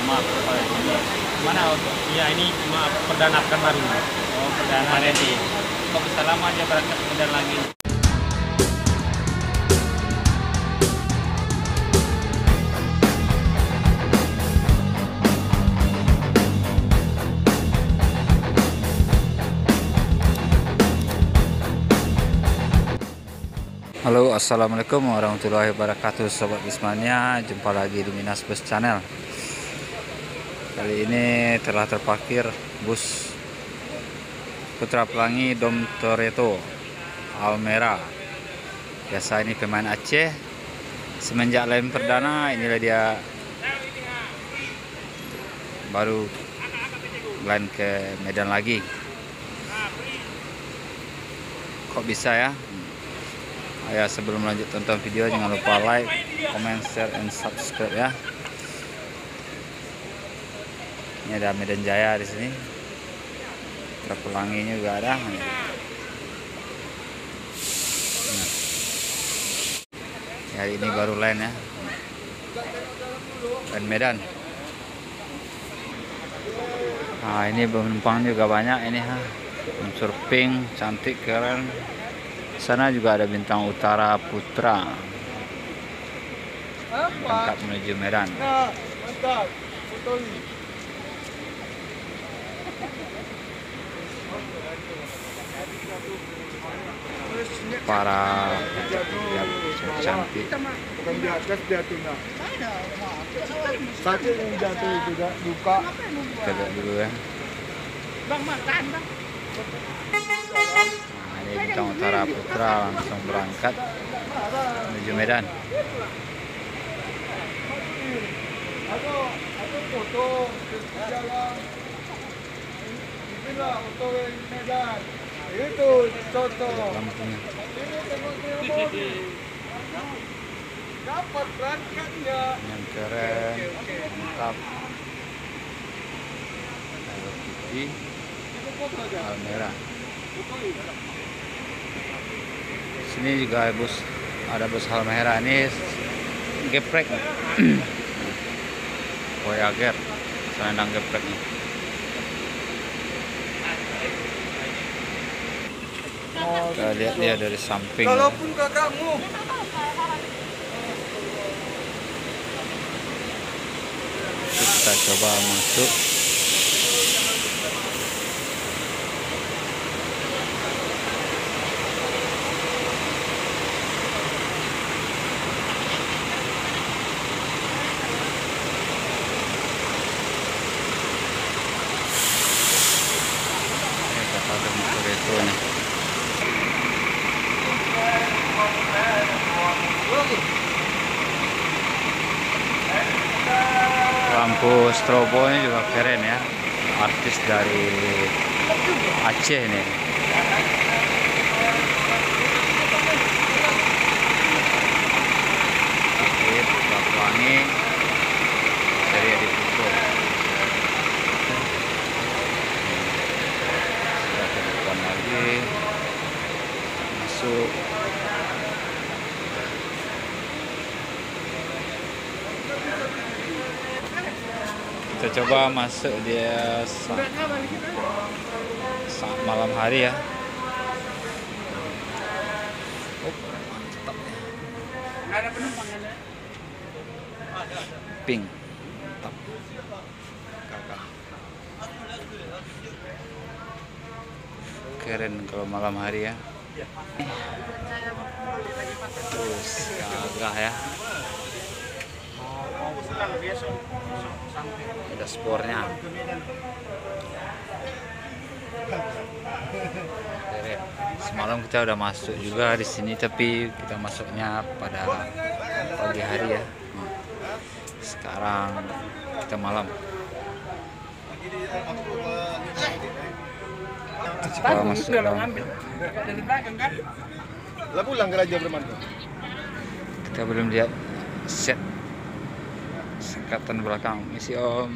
sama kalau ini. Mana untuk? Iya, ini cuma perdana baru. Oh, perdana nanti. Kok bisa lama aja berangkat ke Medan lagi? Halo, assalamualaikum warahmatullahi wabarakatuh, sobat Bismania. Jumpa lagi di Minas Bus Channel. Kali ini telah terparkir bus Putra Pelangi Dom Toretto Almera. Biasa ini pemain Aceh. Semenjak lem perdana, inilah dia baru line ke Medan lagi. Kok bisa ya? Ya, sebelum lanjut tonton video, jangan lupa like, comment, share, and subscribe ya. Ini ada Medan Jaya di sini. Putra Pelanginya juga ada. Nah. Ya, ini baru line ya. Line Medan. Nah, ini penumpang juga banyak ini ha. Unsur pink, cantik, keren. Sana juga ada Bintang Utara Putra berangkat menuju Medan. Para cantik. Bukan di atas jatuhnya. Sakit yang jatuh itu luka. Kita lihat dulu ya. Bang, makan, Bang. Nah, ini Bintang Utara Putra langsung berangkat menuju Medan. Atau foto jalan. Inilah foto yang Medan. Itu contoh. Lampunya. Ini tengok dapat berangkatnya. Yang keren, mantap. Hello Kitty Almera. Sini juga ada bus Almera ini geprek. Voyager, selendang geprek nih. Kita lihat dia dari samping. Kalaupun kakakmu Kita coba masuk. Ini kapal Dom Toretto nih. Lampu strobonya juga keren ya, artis dari Aceh nih. Oke, Putra Pelangi dari di foto. Sudah ke depan lagi, masuk. Kita coba masuk dia saat malam hari ya. Oh, mantap. Ada penumpang kan? Pink. Mantap. Kakak. Keren kalau malam hari ya. Terus gagah ya. Ada spornya. Keren. Semalam kita udah masuk juga di sini, tapi kita masuknya pada pagi hari ya. Sekarang kita malam. Kita coba masuk dalam. Dari belakang kan? lah pulang ke Raja Bermanto. Kita belum lihat set sekatan belakang misi om.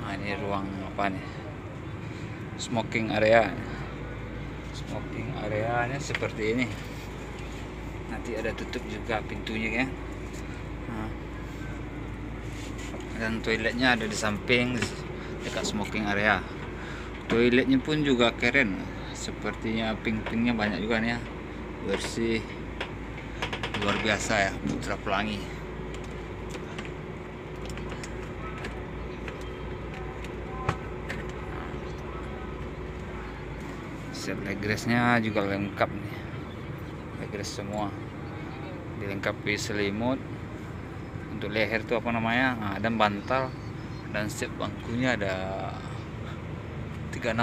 Nah, ini ruang apa nih, smoking area. Smoking areanya seperti ini, nanti ada tutup juga pintunya ya. Nah, Dan toiletnya ada di samping dekat smoking area. Toiletnya pun juga keren, sepertinya pink-pinknya banyak juga nih ya, bersih luar biasa ya, Putra Pelangi. Set legressnya juga lengkap nih, legress semua, dilengkapi selimut. Untuk leher tuh apa namanya, dan bantal, dan set bangkunya ada 36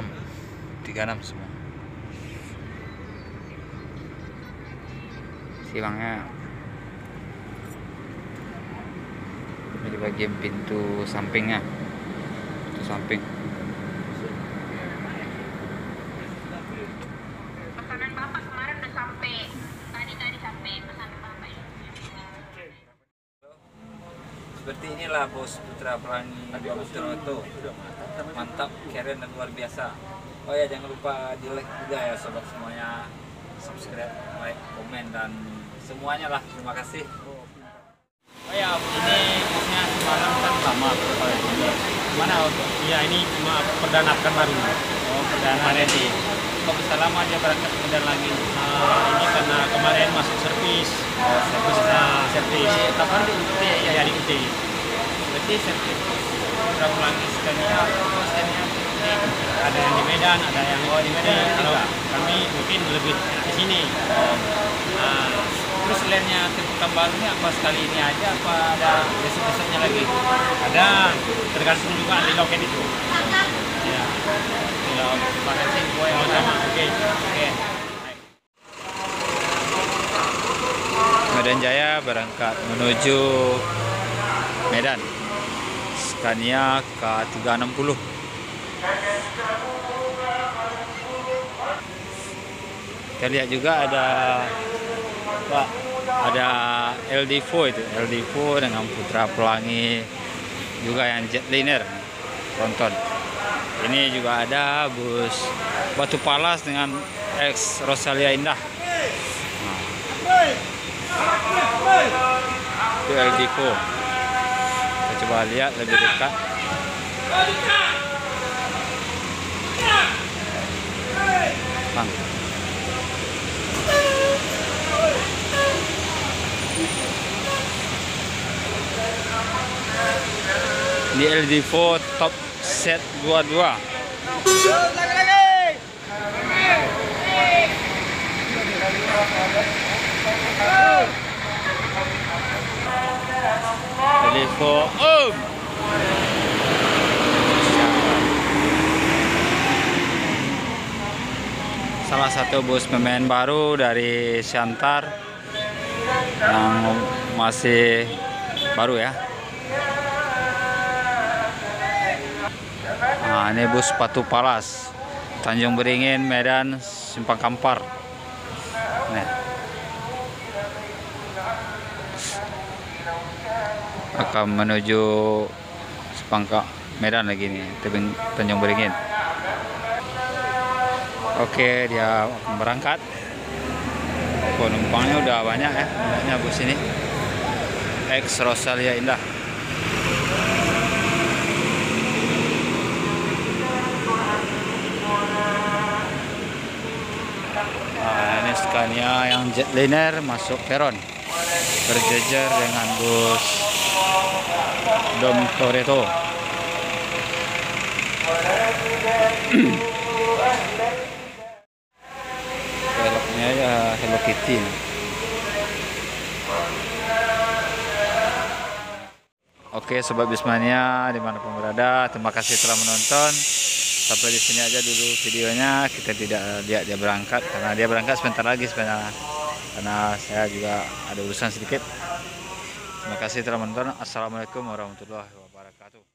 semua. Silangnya di bagian pintu sampingnya, pintu samping. Pesanan Bapak kemarin udah sampai. Tadi sampai pesanan Bapak ya. Seperti inilah bos Putra Pelangi Bamstroto. Mantap, keren dan luar biasa. Oh ya, jangan lupa di like juga ya sobat semuanya, subscribe, like, komen, dan semuanya lah. Terima kasih. Oh ya, ini maksudnya semalam kan lama Mana? Ya ini cuma perdanapkan baru. oh perdana sih. Kok bisa lama dia berangkat kemudian lagi? Ini karena kemarin masuk servis. Servis. Servis. Kapan diikuti ya? Ya diikuti. Berarti servis Putra Pelangi Scania, Scania ini Ada yang di Medan, ada yang di Medan Kalau juga. kami mungkin lebih di sini. Terus lainnya tipukan baru ini apa sekali ini aja, apa ada besok-besoknya lagi? Ada tergantung juga di loket itu. Ya. Kalau pakai sih gue yang Sama, oke. Oke. Medan Jaya berangkat menuju Medan, Scania K360. Kita lihat juga ada LD4 itu, LD4 dengan Putra Pelangi juga yang jetliner tonton. Ini juga ada bus Batu Palas dengan X Rosalia Indah. Itu LD4. Kita coba lihat lebih dekat. Bang. Di LD4 top set 22. LD4 salah satu bus pemain baru dari Siantar yang masih baru ya. Nah, ini bus Batu Palas, Tanjung Beringin, Medan, Simpang Kampar. Nih. Akan menuju Medan lagi nih, Tanjung Beringin. Oke, dia akan berangkat. Penumpangnya udah banyak ya, banyaknya bus ini. X Rosalia Indah. Nah, ini Scania yang jetliner masuk peron, berjejer dengan bus Dom Toretto. Velgnya ya Hello Kitty. Oke, sobat Bismania dimanapun berada, terima kasih telah menonton. Sampai di sini aja dulu videonya. Kita tidak lihat dia berangkat karena dia berangkat sebentar lagi sebenarnya. Karena saya juga ada urusan sedikit. Terima kasih telah menonton. Assalamualaikum warahmatullahi wabarakatuh.